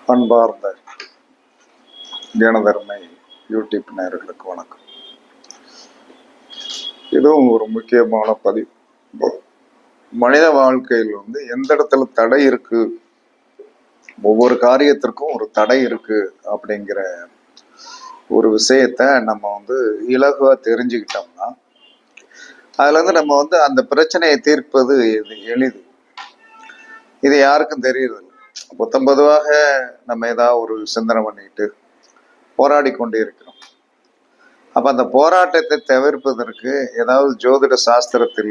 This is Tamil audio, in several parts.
அன்பார்ந்த தியானதர்மை யூடியூப் நேயர்களுக்கு வணக்கம். இதுவும் ஒரு முக்கியமான பதிவு. மனித வாழ்க்கையில் எந்த இடத்துல தடை இருக்கு, ஒவ்வொரு காரியத்திற்கும் ஒரு தடை இருக்கு அப்படிங்கிற ஒரு விஷயத்த நம்ம இலகுவா தெரிஞ்சுக்கிட்டோம்னா அதுல நம்ம அந்த பிரச்சனையை தீர்ப்பது எளிது. இது யாருக்கும் தெரியுது. பொதுவாக நம்ம ஏதாவது ஒரு சிந்தனை பண்ணிட்டு போராடி கொண்டே இருக்கிறோம். அப்ப அந்த போராட்டத்தை தவிர்ப்பதற்கு ஏதாவது ஜோதிட சாஸ்திரத்தில்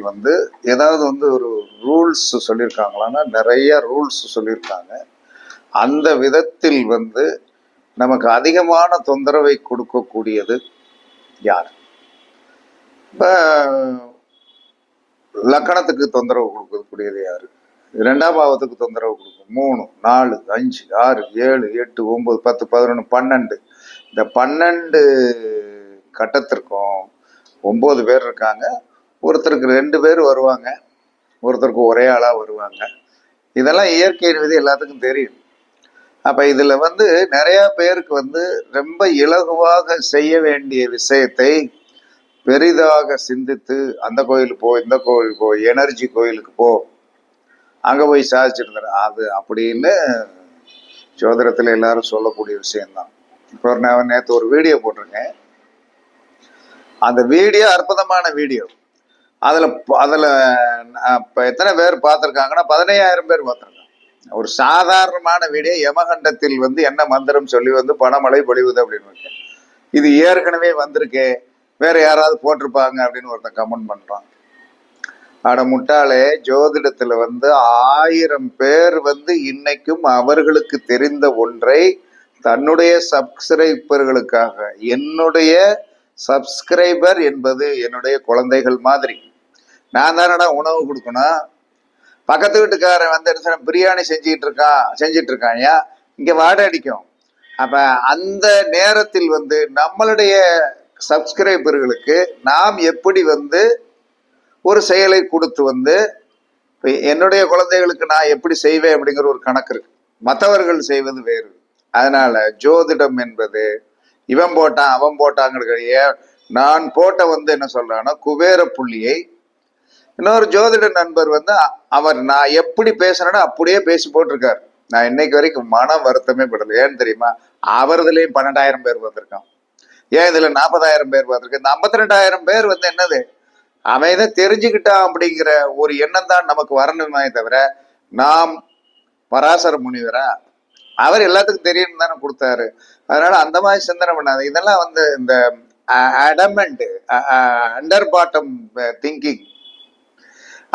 ஏதாவது ஒரு ரூல்ஸ் சொல்லியிருக்காங்களான்னா நிறைய ரூல்ஸ் சொல்லியிருக்காங்க. அந்த விதத்தில் நமக்கு அதிகமான தொந்தரவை கொடுக்கக்கூடியது யார்? இப்ப லக்கணத்துக்கு தொந்தரவு கொடுக்கக்கூடியது யாரு? 2ஆம் பாவத்துக்கு தொந்தரவு கொடுக்கும். 3, 4, 5, 6, 7, 8, 9, 10, 11, 12. இந்த 12 கட்டத்திற்கும் 9 பேர் இருக்காங்க. ஒருத்தருக்கு 2 பேர் வருவாங்க, ஒருத்தருக்கு ஒரே ஆளா வருவாங்க. இதெல்லாம் இயற்கை விதி எல்லாத்துக்கும் தெரியும். அப்ப இதுல நிறைய பேருக்கு ரொம்ப இலகுவாக செய்ய வேண்டிய விஷயத்தை பெரிதாக சிந்தித்து அந்த கோயிலுக்கு போ, இந்த கோயிலுக்கு போ, எனர்ஜி கோயிலுக்கு போ, அங்க போய் சாதிச்சிருந்தாரு அது அப்படின்னு ஜோதிடத்துல எல்லாரும் சொல்லக்கூடிய விஷயம்தான். இப்போ நான் நேற்று ஒரு வீடியோ போட்டிருக்கேன். அந்த வீடியோ அற்புதமான வீடியோ. அதுல இப்ப எத்தனை பேர் பார்த்திருக்காங்கன்னா 15,000 பேர் பார்த்திருக்காங்க. ஒரு சாதாரணமான வீடியோ. யமகண்டத்தில் என்ன மந்திரம் சொல்லி பணமழை பொழிவுது அப்படின்னு. இது ஏற்கனவே வந்திருக்கே, வேற யாராவது போட்டிருப்பாங்க அப்படின்னு ஒருத்தன் கமெண்ட் பண்றான். அட முட்டாளே, ஜோதிடத்துல 1000 பேர் இன்னைக்கும் அவர்களுக்கு தெரிந்த ஒன்றை தன்னுடைய சப்ஸ்கிரைபர்களுக்காக, என்னுடைய சப்ஸ்கிரைபர் என்பது என்னுடைய குழந்தைகள் மாதிரி, நான் தானடா உணவு கொடுக்கணும். பக்கத்து வீட்டுக்காரன் பிரியாணி செஞ்சிட்டு இருக்கான், இங்க வாடை அடிக்கும். அப்ப அந்த நேரத்தில் நம்மளுடைய சப்ஸ்கிரைபர்களுக்கு நாம் எப்படி ஒரு செயலை கொடுத்து என்னுடைய குழந்தைகளுக்கு நான் எப்படி செய்வேன் அப்படிங்கிற ஒரு கணக்கு இருக்கு. மற்றவர்கள் செய்வது வேறு. அதனால ஜோதிடம் என்பது இவன் போட்டான் அவன் போட்டாங்க. நான் போட்ட என்ன சொல்றான்னா குபேர புள்ளியை இன்னொரு ஜோதிட நண்பர் அவர் நான் எப்படி பேசுறேன்னு அப்படியே பேசி போட்டிருக்காரு. நான் இன்னைக்கு வரைக்கும் மன வருத்தமே படல. ஏன்னு தெரியுமா? அவரதுலயும் 12,000 பேர் பார்த்திருக்கான். ஏன் இதுல 40,000 பேர் பார்த்திருக்கேன். இந்த 52,000 பேர் என்னது, அவன் இதை தெரிஞ்சுக்கிட்டான் அப்படிங்கிற ஒரு எண்ணம் தான் நமக்கு வரணுமே தவிர, நாம் பராசர முனிவரா, அவர் எல்லாத்துக்கும் தெரியும் தானே கொடுத்தாரு. அதனால அந்த மாதிரி சிந்தனை பண்ணாது. இதெல்லாம் இந்த அடமெண்ட் அண்டர் பாட்டம் திங்கிங்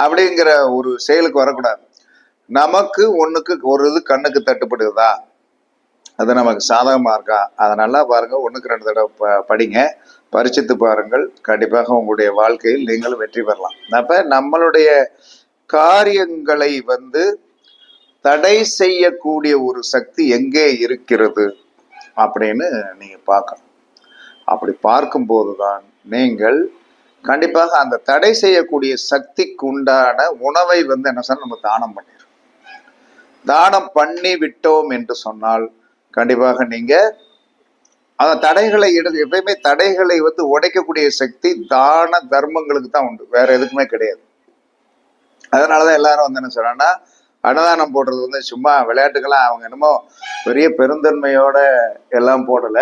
அப்படிங்கிற ஒரு செயலுக்கு வரக்கூடாது. நமக்கு ஒண்ணுக்கு ஒரு இது கண்ணுக்கு தட்டுப்படுதா, அது நமக்கு சாதகமா இருக்கா, அதை நல்லா பாருங்க. 1க்கு 2 தடவை படிங்க, பரிசித்து பாருங்கள். கண்டிப்பாக உங்களுடைய வாழ்க்கையில் நீங்கள் வெற்றி பெறலாம். அப்ப நம்மளுடைய காரியங்களை தடை செய்யக்கூடிய ஒரு சக்தி எங்கே இருக்கிறது அப்படின்னு நீங்க பார்க்கணும். அப்படி பார்க்கும் போதுதான் நீங்கள் கண்டிப்பாக அந்த தடை செய்யக்கூடிய சக்திக்கு உண்டான உணவை என்ன சொன்ன நம்ம தானம் பண்ணிடுறோம். தானம் பண்ணி விட்டோம் என்று சொன்னால் கண்டிப்பாக நீங்க அந்த தடைகளை எப்பயுமே தடைகளை உடைக்கக்கூடிய சக்தி தான தர்மங்களுக்கு தான் உண்டு, வேற எதுக்குமே கிடையாது. அதனாலதான் எல்லாரும் என்ன சொல்றாங்கன்னா, அன்னதானம் போடுறது சும்மா விளையாட்டுக்கெல்லாம் அவங்க என்னமோ பெரிய பெருந்தன்மையோட எல்லாம் போடல,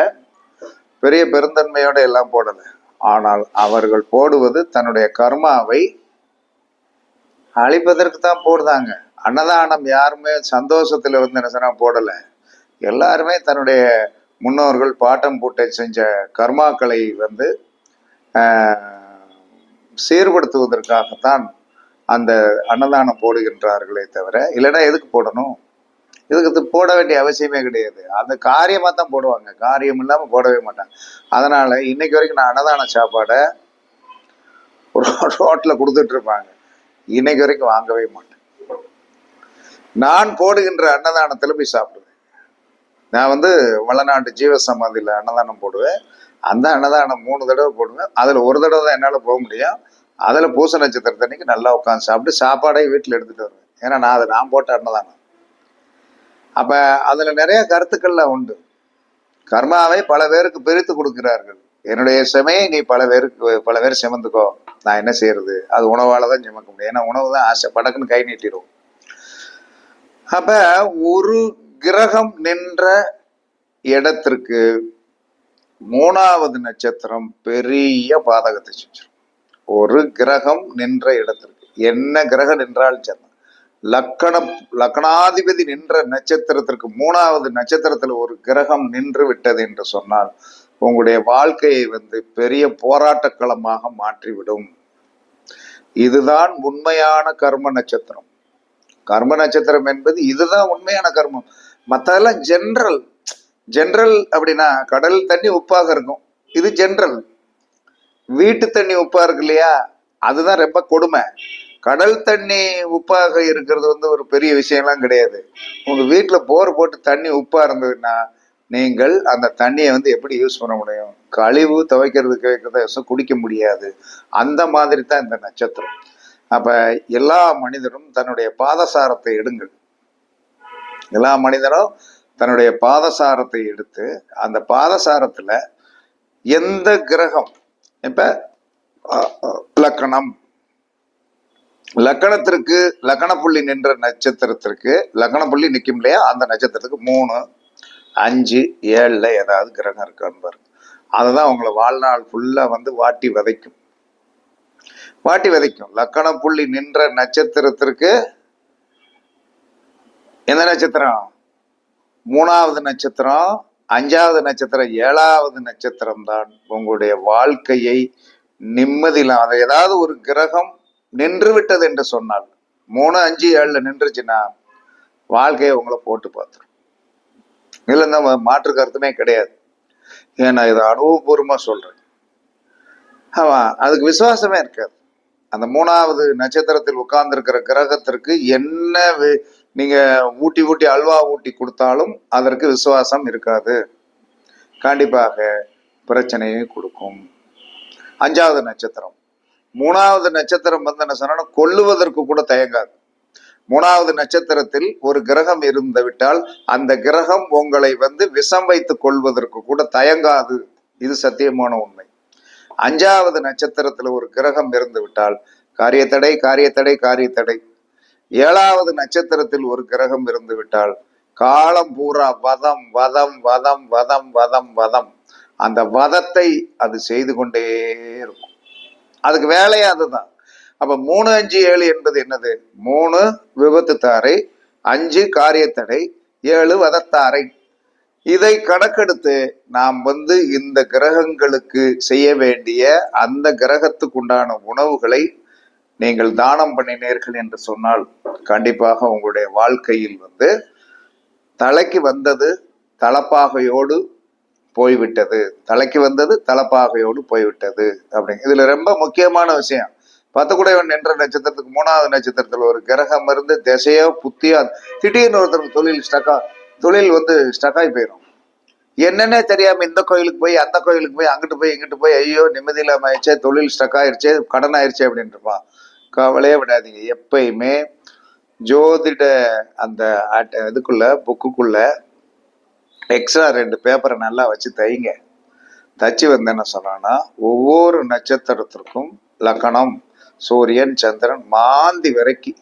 பெரிய பெருந்தன்மையோட எல்லாம் போடல. ஆனால் அவர்கள் போடுவது தன்னுடைய கர்மாவை அழிப்பதற்கு தான் போடுதாங்க. அன்னதானம் யாருமே சந்தோஷத்துல என்ன சொன்னா போடல. எல்லாருமே தன்னுடைய முன்னோர்கள் பாட்டம் பூட்டை செஞ்ச கர்மாக்களை சீர்படுத்துவதற்காகத்தான் அந்த அன்னதானம் போடுகின்றார்களே தவிர, இல்லைன்னா எதுக்கு போடணும்? இதுக்கு போட வேண்டிய அவசியமே கிடையாது. அந்த காரியமா தான் போடுவாங்க, காரியம் இல்லாம போடவே மாட்டாங்க. அதனால இன்னைக்கு வரைக்கும் நான் அன்னதான சாப்பாடை ரோட்ல கொடுத்துட்டு இருப்பாங்க, இன்னைக்கு வரைக்கும் வாங்கவே மாட்டேன். நான் போடுகின்ற அன்னதானத்துல போய் சாப்பிடுவேன். நான் வளநாட்டு ஜீவ சமாதியில அன்னதானம் போடுவேன். அந்த அன்னதானம் 3 தடவை போடுவேன். அதுல ஒரு தடவை தான் என்னால போக முடியும். அதுல பூச நட்சத்திரத்தன்னைக்கு நல்லா உட்காந்து சாப்பிட்டு சாப்பாடே வீட்டுல எடுத்துட்டு வருவேன். ஏன்னா நான் போட்ட அன்னதானம். அப்ப அதுல நிறைய கருத்துக்கள்லாம் உண்டு. கர்மாவை பல பேருக்கு பிரித்து கொடுக்கிறார்கள். என்னுடைய சுமையை நீ பல பேர் சுமந்துக்கோ, நான் என்ன செய்யறது, அது உணவால தான் சுமக்க முடியும். ஏன்னா உணவு தான் ஆசை, படக்குன்னு கை நீட்டிடும். அப்ப ஒரு கிரகம் நின்ற இடத்திற்கு 3வது நட்சத்திரம் பெரிய பாதகத்தை செஞ்சிடும். ஒரு கிரகம் நின்ற இடத்திற்கு, என்ன கிரகம் நின்றாலும் சரி, லக்கணாதிபதி நின்ற நட்சத்திரத்திற்கு 3வது நட்சத்திரத்தில் ஒரு கிரகம் நின்று விட்டது என்று சொன்னால் உங்களுடைய வாழ்க்கையை பெரிய போராட்ட களமாக மாற்றிவிடும். இதுதான் உண்மையான கர்ம நட்சத்திரம். கர்ம நட்சத்திரம் என்பது இதுதான் உண்மையான கர்மம். மற்றதெல்லாம் ஜென்ரல். ஜென்ரல் அப்படின்னா கடல் தண்ணி உப்பாக இருக்கும், இது ஜென்ரல். வீட்டு தண்ணி உப்பா இருக்கு இல்லையா, அதுதான் ரொம்ப கொடுமை. கடல் தண்ணி உப்பாக இருக்கிறது ஒரு பெரிய விஷயம்லாம் கிடையாது. உங்க வீட்டுல போர் போட்டு தண்ணி உப்பா இருந்ததுன்னா நீங்கள் அந்த தண்ணியை எப்படி யூஸ் பண்ண முடியும்? கழிவு துவைக்கிறதுக்கு வைக்கிறத குடிக்க முடியாது. அந்த மாதிரி தான் இந்த நட்சத்திரம். அப்ப எல்லா மனிதரும் தன்னுடைய பாதசாரத்தை எடுங்கள். எல்லா மனிதரும் தன்னுடைய பாதசாரத்தை எடுத்து அந்த பாதசாரத்துல எந்த கிரகம், இப்ப லக்கணம், லக்கணத்திற்கு லக்கண புள்ளி நின்ற நட்சத்திரத்திற்கு லக்கண புள்ளி நிற்கும் இல்லையா, அந்த நட்சத்திரத்துக்கு 3, 5, 7ல ஏதாவது கிரகம் இருக்கான்னு பாருங்க. அதுதான் உங்களை வாழ்நாள் ஃபுல்லா வாட்டி விதைக்கும். வாட்டி விதைக்கும். லக்கண புள்ளி நின்ற நட்சத்திரத்திற்கு எந்த நட்சத்திரம்? 3வது நட்சத்திரம், 5வது நட்சத்திரம், 7வது நட்சத்திரம் தான் உங்களுடைய வாழ்க்கையை நிம்மதியில. அதை ஏதாவது ஒரு கிரகம் நின்று விட்டது என்று சொன்னால், 3, 5, 7ல நின்றுச்சுன்னா வாழ்க்கையை உங்களை போட்டு பார்த்துரும். இதுல இந்த மாற்று கருத்துமே கிடையாது. ஏன்னா இதை அனுபவபூர்வமா சொல்றேன். ஆமா, அதுக்கு விசுவாசமே இருக்காது. அந்த 3வது நட்சத்திரத்தில் உட்கார்ந்து இருக்கிற கிரகத்திற்கு என்ன நீங்க ஊட்டி அல்வா ஊட்டி கொடுத்தாலும் அதற்கு விசுவாசம் இருக்காது. கண்டிப்பாக பிரச்சனையை கொடுக்கும். 5வது நட்சத்திரம், 3வது நட்சத்திரம் என்ன சொன்னா கொல்லுவதற்கு கூட தயங்காது. 3வது நட்சத்திரத்தில் ஒரு கிரகம் இருந்து விட்டால் அந்த கிரகம் உங்களை விஷம் வைத்துக் கொள்வதற்கு கூட தயங்காது. இது சத்தியமான உண்மை. 5வது நட்சத்திரத்துல ஒரு கிரகம் இருந்து விட்டால் காரியத்தடை காரியத்தடை காரியத்தடை. 7வது நட்சத்திரத்தில் ஒரு கிரகம் இருந்து விட்டால் காலம் பூரா வதம் வதம் வதம் வதம் வதம் வதம். அந்த வதத்தை அது செய்து கொண்டே இருக்கும். அதுக்கு வேலையே அதுதான். அப்ப 3, 5, 7 என்பது என்னது? 3 விபத்து தாரை, 5 காரியத்தடை, 7 வதத்தாரை. இதை கணக்கெடுத்து நாம் இந்த கிரகங்களுக்கு செய்ய வேண்டிய அந்த கிரகத்துக்கு உண்டான உணவுகளை நீங்கள் தானம் பண்ணினீர்கள் என்று சொன்னால் கண்டிப்பாக உங்களுடைய வாழ்க்கையில் தலைக்கு வந்தது தலப்பாகையோடு போய்விட்டது, தலைக்கு வந்தது தலப்பாகையோடு போய்விட்டது அப்படிங்க. இதுல ரொம்ப முக்கியமான விஷயம், 10 குடையவன் என்ற நட்சத்திரத்துக்கு 3வது நட்சத்திரத்துல ஒரு கிரகம் இருந்து திசையோ புத்தியோ திடீர்னு ஒருத்தருக்கு தொழில் ஸ்டக்காய் போயிடும். என்னன்னே தெரியாம இந்த கோயிலுக்கு போய் அந்த கோயிலுக்கு போய் அங்கிட்டு போய் இங்கிட்டு போய் ஐயோ நிம்மதி இல்லாம ஆயிடுச்சே, தொழில் ஸ்டக் ஆயிடுச்சு, கடன் ஆயிடுச்சு அப்படின்ட்டு இருப்பான். கவலையே விடாதீங்க. எப்பயுமே ஜோதிட அந்த இதுக்குள்ள புக்குக்குள்ள எக்ஸ்ட்ரா 2 பேப்பரை நல்லா வச்சு தைங்க. தச்சு என்ன சொன்னா ஒவ்வொரு நட்சத்திரத்திற்கும் லக்கணம், சூரியன், சந்திரன், மாந்தி வரைக்கும்.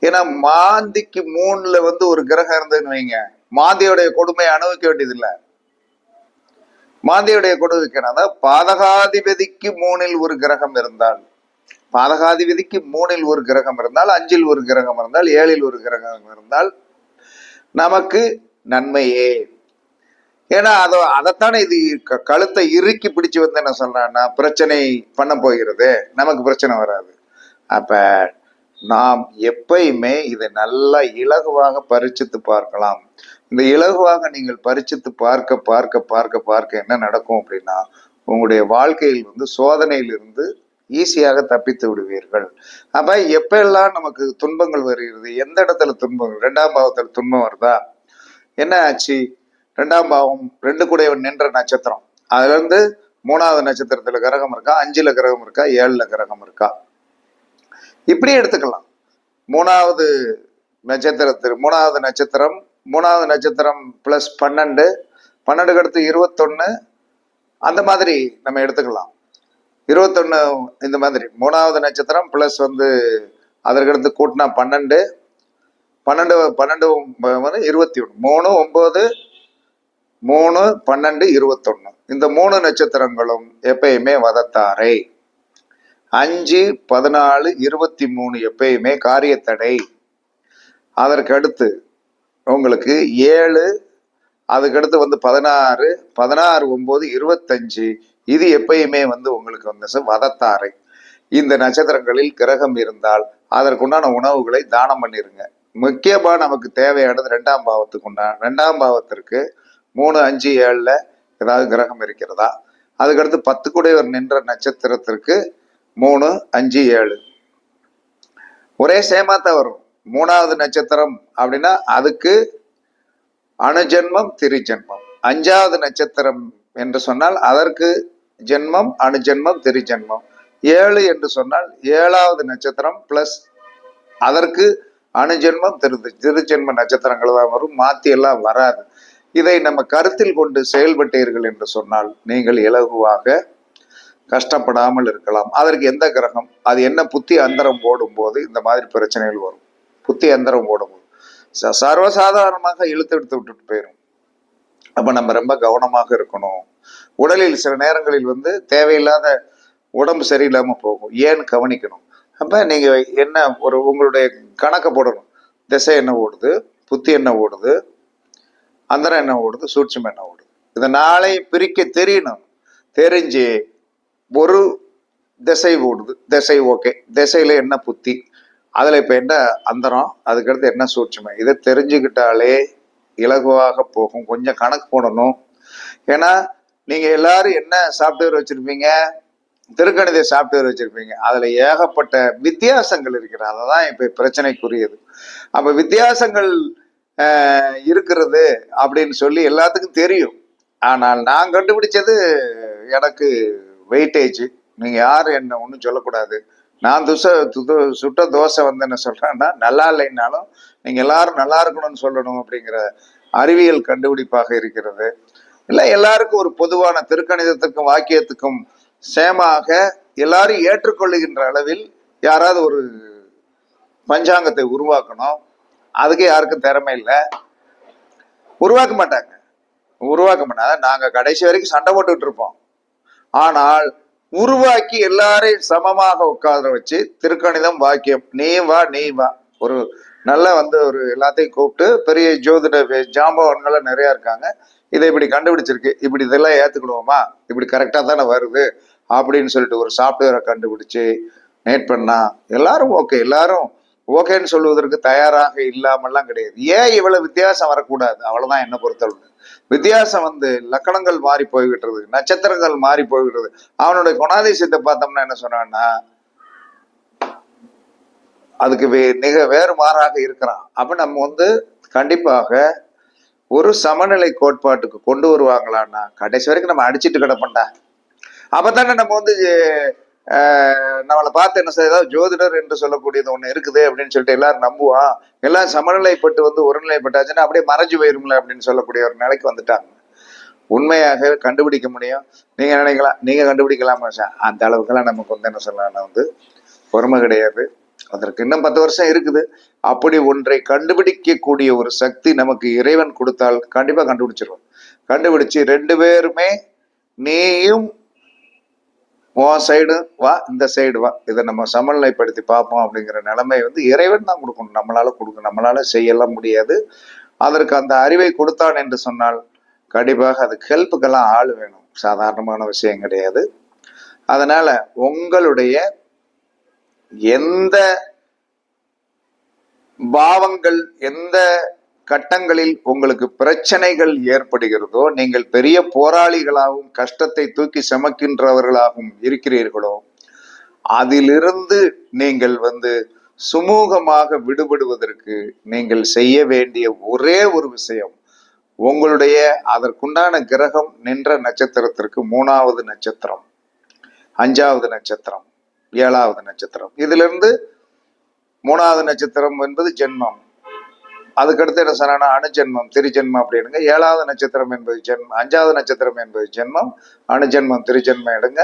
ஏன்னா மாந்திக்கு 3ல ஒரு கிரகம் இருந்ததுன்னு வைங்க, மாந்தியோடைய கொடுமையை அனுபவிக்க வேண்டியது இல்லை. மாந்தியுடைய கொடுமைக்கு பாதகாதிபதிக்கு 3ல் ஒரு கிரகம் இருந்தால், பாதகாதிபதிக்கு 3ல் ஒரு கிரகம் இருந்தால், 5ல் ஒரு கிரகம் இருந்தால், 7ல் ஒரு கிரகம் இருந்தால் நமக்கு நன்மையே. ஏன்னா அதைத்தானே இது கழுத்தை இறுக்கி பிடிச்சு என்ன சொல்றான்னா பிரச்சனை பண்ண போகிறது, நமக்கு பிரச்சனை வராது. அப்ப நாம் எப்பயுமே இதை நல்லா இலகுவாக பரிச்சித்து பார்க்கலாம். இந்த இலகுவாக நீங்கள் பரிச்சித்து பார்க்க பார்க்க பார்க்க பார்க்க என்ன நடக்கும் அப்படின்னா உங்களுடைய வாழ்க்கையில் சோதனையிலிருந்து ஈஸியாக தப்பித்து விடுவீர்கள். அப்ப எப்ப எல்லாம் நமக்கு துன்பங்கள் வருகிறது, எந்த இடத்துல துன்பங்கள், 2ஆம் பாவத்துல துன்பம் வருதா, என்ன ஆச்சு? 2ஆம் பாவம் 2 குடையவன் நின்ற நட்சத்திரம், அதுல இருந்து 3வது நட்சத்திரத்துல கிரகம் இருக்கா, 5ல கிரகம் இருக்கா, 7ல கிரகம் இருக்கா, இப்படி எடுத்துக்கலாம். 3வது நட்சத்திரம் மூணாவது நட்சத்திரம் பிளஸ் 12, 12க்கு அடுத்து 21, அந்த மாதிரி நம்ம எடுத்துக்கலாம். 21 இந்த மாதிரி மூணாவது நட்சத்திரம் பிளஸ் அதற்கடுத்து கூட்டினா 12, 12 12 21, 3 9 3 12 21. இந்த 3 நட்சத்திரங்களும் எப்பயுமே வதத்தாரை. 5 14 23 எப்பயுமே காரியத்தடை. அதற்கு அடுத்து உங்களுக்கு 7, அதுக்கடுத்து 16 16 9 25, இது எப்பயுமே உங்களுக்கு வதத்தாரை. இந்த நட்சத்திரங்களில் கிரகம் இருந்தால் அதற்குண்டான உணவுகளை தானம் பண்ணிருங்க. முக்கியமா நமக்கு தேவையானது 2ஆம் பாவத்துக்கு உண்டான 2ஆம் பாவத்திற்கு 3 5 7ல ஏதாவது கிரகம் இருக்கிறதா, அதுக்கடுத்து 10 கூடையவர் நின்ற நட்சத்திரத்திற்கு 3 5 7 ஒரே சேமாத்தான் வரும். 3வது நட்சத்திரம் அப்படின்னா அதுக்கு அணுஜென்மம் திரிஜென்மம். 5வது நட்சத்திரம் என்று சொன்னால் அதற்கு ஜென்மம் அணுஜென்மம் திரிஜென்மம். 7 என்று சொன்னால் 7வது நட்சத்திரம் பிளஸ் அதற்கு அணுஜென்மம் திருஜென்ம நட்சத்திரங்கள் தான் வரும். மாத்தி எல்லாம் வராது. இதை நம்ம கருத்தில் கொண்டு செயல்பட்டீர்கள் என்று சொன்னால் நீங்கள் இலகுவாக கஷ்டப்படாமல் இருக்கலாம். அதற்கு எந்த கிரகம், அது என்ன புத்தி அந்தரம் போடும் போது இந்த மாதிரி பிரச்சனைகள் வரும். புத்தி அந்தரம் போடும் போது சர்வசாதாரணமாக இழுத்து விட்டுட்டு போயிடும். அப்ப நம்ம ரொம்ப கவனமாக இருக்கணும். உடலில் சில நேரங்களில் தேவையில்லாத உடம்பு சரியில்லாம போகும். ஏன்னு கவனிக்கணும். அப்ப நீங்க என்ன உங்களுடைய கணக்கை போடணும். திசை என்ன ஓடுது, புத்தி என்ன ஓடுது, அந்தரம் என்ன ஓடுது, சூட்சம் என்ன ஓடுது, இதை நாளை பிரிக்க தெரியணும். தெரிஞ்சு ஒரு திசை ஓடுது, திசை ஓகே, திசையில என்ன புத்தி, அதுல இப்ப என்ன அந்தரம், அதுக்கடுத்து என்ன சூட்சமை, இதை தெரிஞ்சுக்கிட்டாலே இலகுவாக போகும். கொஞ்சம் கணக்கு போடணும். ஏன்னா நீங்க எல்லாரும் என்ன சாஃப்ட்வேர் வச்சிருப்பீங்க, திருக்கணித சாஃப்ட்வேர் வச்சிருப்பீங்க. அதுல ஏகப்பட்ட வித்தியாசங்கள் இருக்கிறது. அததான் இப்ப பிரச்சனைக்குரியது. அப்ப வித்தியாசங்கள் இருக்கிறது அப்படின்னு சொல்லி எல்லாத்துக்கும் தெரியும். ஆனால் நான் கண்டுபிடிச்சது எனக்கு வெயிட்டேஜ். நீங்க யாரு என்ன ஒன்றும் சொல்லக்கூடாது. நான் சுட்ட தோசை என்ன சொல்றேன்னா, நல்லா இல்லைன்னாலும் நீங்க எல்லாரும் நல்லா இருக்கணும்னு சொல்லணும் அப்படிங்கிற அறிவியல் கண்டுபிடிப்பாக இருக்கிறது. இல்லை, எல்லாருக்கும் ஒரு பொதுவான திருக்கணிதத்துக்கும் வாக்கியத்துக்கும் சேமாக எல்லாரும் ஏற்றுக்கொள்ளுகின்ற அளவில் யாராவது ஒரு பஞ்சாங்கத்தை உருவாக்கணும். அதுக்கு யாருக்கும் திறமை இல்லை, உருவாக்க மாட்டாங்க. நாங்க கடைசி வரைக்கும் சண்டை போட்டுக்கிட்டு இருப்போம். ஆனால் உருவாக்கி எல்லாரையும் சமமாக உட்கார வச்சு திருக்கணிதம் வாக்கியம் நீ வா ஒரு நல்ல ஒரு எல்லாத்தையும் கூப்பிட்டு பெரிய ஜோதிட ஜாம்பவான்கள் நிறைய இருக்காங்க. இதை இப்படி கண்டுபிடிச்சிருக்கு, இப்படி இதெல்லாம் ஏத்துக்கிடுவோமா, இப்படி கரெக்டா தானே வருது அப்படின்னு சொல்லிட்டு ஒரு சாஃப்ட்வேரை கண்டுபிடிச்சு நேட் பண்ணா எல்லாரும் ஓகேன்னு சொல்லுவதற்கு தயாராக இல்லாமல்லாம் கிடையாது. ஏன் இவ்வளவு வித்தியாசம் வரக்கூடாது, அவ்வளவுதான் என்ன பொறுத்தளவு. வித்தியாசம் லக்கணங்கள் மாறி போய்விட்டுறது, நட்சத்திரங்கள் மாறி போய்விடுறது. அவனுடைய குணாதிசயத்தை பார்த்தோம்னா என்ன சொன்னான்னா, அதுக்கு வேறு மாறாக இருக்கிறான். அப்ப நம்ம கண்டிப்பாக ஒரு சமநிலை கோட்பாட்டுக்கு கொண்டு வருவாங்களான்னா கடைசி வரைக்கும் நம்ம அடிச்சுட்டு கிடப்போம்டா. அப்பதானே நம்ம நம்மளை பார்த்து என்ன செய்ய, ஏதாவது ஜோதிடர் என்று சொல்லக்கூடியது ஒண்ணு இருக்குது அப்படின்னு சொல்லிட்டு எல்லாரும் நம்புவான். எல்லாம் சமநிலைப்பட்டு ஒருநிலைப்பட்டாச்சுன்னா அப்படியே மறைஞ்சு போயிரும்ல அப்படின்னு சொல்லக்கூடிய ஒரு நிலைக்கு வந்துட்டாங்க. உண்மையாக கண்டுபிடிக்க முடியும். நீங்க நினைக்கலாம், நீங்க கண்டுபிடிக்கலாமா? அந்த அளவுக்கெல்லாம் நமக்கு என்ன சொல்லலாம், பொறுமை கிடையாது. அதற்கு இன்னும் 10 வருஷம் இருக்குது. அப்படி ஒன்றை கண்டுபிடிக்கக்கூடிய ஒரு சக்தி நமக்கு இறைவன் கொடுத்தால் கண்டிப்பா கண்டுபிடிச்சிருவோம். கண்டுபிடிச்சு 2 பேருமே நீயும் உன் சைடு வா, இந்த சைடு வா, இதை நம்ம சமநிலைப்படுத்தி பார்ப்போம் அப்படிங்கிற நிலைமை இறைவன் தான் கொடுக்கணும். நம்மளால செய்யலாம் முடியாது. அதற்கு அந்த அறிவை கொடுத்தான் என்று சொன்னால் கண்டிப்பாக அதுக்கு ஹெல்ப்புக்கெல்லாம் ஆள் வேணும். சாதாரணமான விஷயம் கிடையாது. அதனால உங்களுடைய எந்த பாவங்கள், எந்த கட்டங்களில் உங்களுக்கு பிரச்சனைகள் ஏற்படுகிறதோ, நீங்கள் பெரிய போராளிகளாகவும் கஷ்டத்தை தூக்கி சுமக்கின்றவர்களாகவும் இருக்கிறீர்களோ, அதிலிருந்து நீங்கள் சுமூகமாக விடுபடுவதற்கு நீங்கள் செய்ய வேண்டிய ஒரே ஒரு விஷயம், உங்களுடைய அதற்குண்டான கிரகம் நின்ற நட்சத்திரத்திற்கு 3வது நட்சத்திரம், 5வது நட்சத்திரம், 7வது நட்சத்திரம், இதுல இருந்து 3வது நட்சத்திரம் என்பது ஜென்மம், அதுக்கடுத்து என்ன சொன்னா அணுஜென்மம் திருஜென்மம் அப்படின்னுங்க. 7வது நட்சத்திரம் என்பது ஜென்மம், 5வது நட்சத்திரம் என்பது ஜென்மம், அணுஜென்மம் திருஜென்மம் எடுங்க.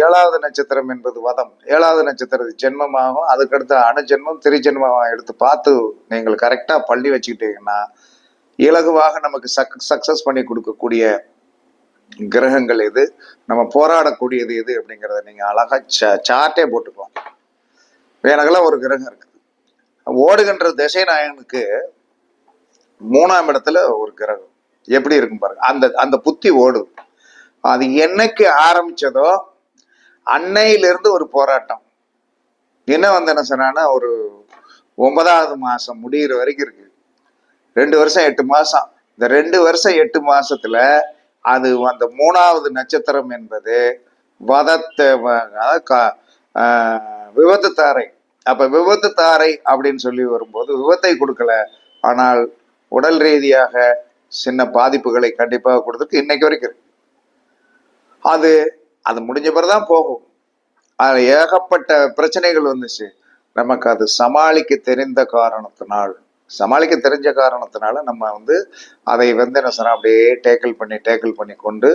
7வது நட்சத்திரம் என்பது வதம், 7வது நட்சத்திரம் ஜென்மமாகும். அதுக்கடுத்து அணுஜென்மம் திருஜென்மமாக எடுத்து பார்த்து நீங்கள் கரெக்டா பள்ளி வச்சுக்கிட்டீங்கன்னா இலகுவாக நமக்கு சக்சஸ் பண்ணி கொடுக்கக்கூடிய கிரகங்கள் எது, நம்ம போராடக்கூடியது எது அப்படிங்கிறத நீங்க அழகா சார்ட்டே போட்டுக்கலாம். எனக்கெல்லாம் ஒரு கிரகம் இருக்குது. ஓடுகின்ற திசை நாயகனுக்கு 3ஆம் இடத்துல ஒரு கிரகம் எப்படி இருக்கும் பாருங்க. அந்த அந்த புத்தி ஓடுது. அது என்னைக்கு ஆரம்பிச்சதோ அன்னையிலிருந்து ஒரு போராட்டம். என்ன என்ன சொன்னா ஒரு 9வது மாசம் முடிகிற வரைக்கும் இருக்கு. 2 வருஷம் 8 மாசம். இந்த 2 வருஷம் 8 மாசத்துல அது அந்த 3வது நட்சத்திரம் என்பது வதத்தை விபத்து தாரை. அப்ப விபத்து தாரை அப்படின்னு சொல்லி வரும்போது விபத்தை கொடுக்கல, ஆனால் உடல் ரீதியாக சின்ன பாதிப்புகளை கண்டிப்பாக கொடுத்துருக்கு. இன்னைக்கு வரைக்கும் இருக்கு. அது அது முடிஞ்ச பிறகுதான் போகும். அது ஏகப்பட்ட பிரச்சனைகள் வந்துச்சு. நமக்கு அது சமாளிக்க தெரிஞ்ச காரணத்தினால நம்ம அதை என்ன சொன்னா அப்படியே டேக்கிள் பண்ணி கொண்டு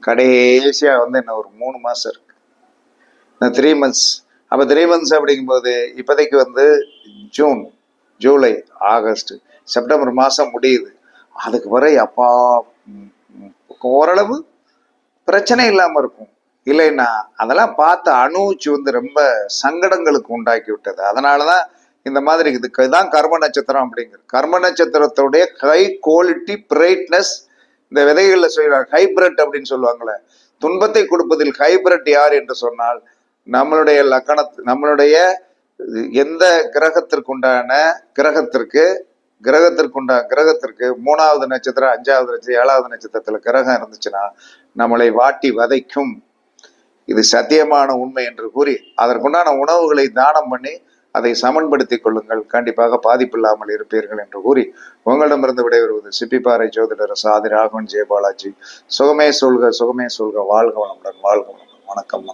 கடைசியா என்ன ஒரு 3 மாசம் இருக்கு, 3 months. அப்ப 3 months அப்படிங்கும்போது இப்போதைக்கு ஜூன், ஜூலை, ஆகஸ்ட், செப்டம்பர் மாசம் முடியுது. அதுக்கு பிறகு அப்பா ஓரளவு பிரச்சனை இல்லாம இருக்கும். இல்லைன்னா அதெல்லாம் பார்த்து அனுபவிச்சு ரொம்ப சங்கடங்களுக்கு உண்டாக்கி விட்டது. அதனாலதான் இந்த மாதிரி இதுதான் கர்ம நட்சத்திரம் அப்படிங்கிறது. கர்ம நட்சத்திரத்துடைய ஹை குவாலிட்டி பிரைட்னஸ் இந்த விதைகள்ல சொல்றாங்க. ஹைபிரிட் அப்படின்னு சொல்லுவாங்களே, துன்பத்தை கொடுப்பதில் ஹைபிரிட் யார் என்று சொன்னால் நம்மளுடைய நம்மளுடைய எந்த கிரகத்திற்குண்டான கிரகத்திற்கு 3வது நட்சத்திரம், 5வது நட்சத்திரம், 7வது நட்சத்திரத்துல கிரகம் இருந்துச்சுன்னா நம்மளை வாட்டி வதைக்கும். இது சத்தியமான உண்மை என்று கூறி அதற்குண்டான உணவுகளை தானம் பண்ணி அதை சமன்படுத்திக் கொள்ளுங்கள். கண்டிப்பாக பாதிப்பில்லாமல் இருப்பீர்கள் என்று கூறி உங்களிடமிருந்து விடைபெறுவது சிப்பிப்பாறை ஜோதிடர் சாதி ராகவன் ஜெயபாலாஜி. சுகமே சொல்க, வாழ்க வளமுடன், வாழ்க வளமுடன். வணக்கம்.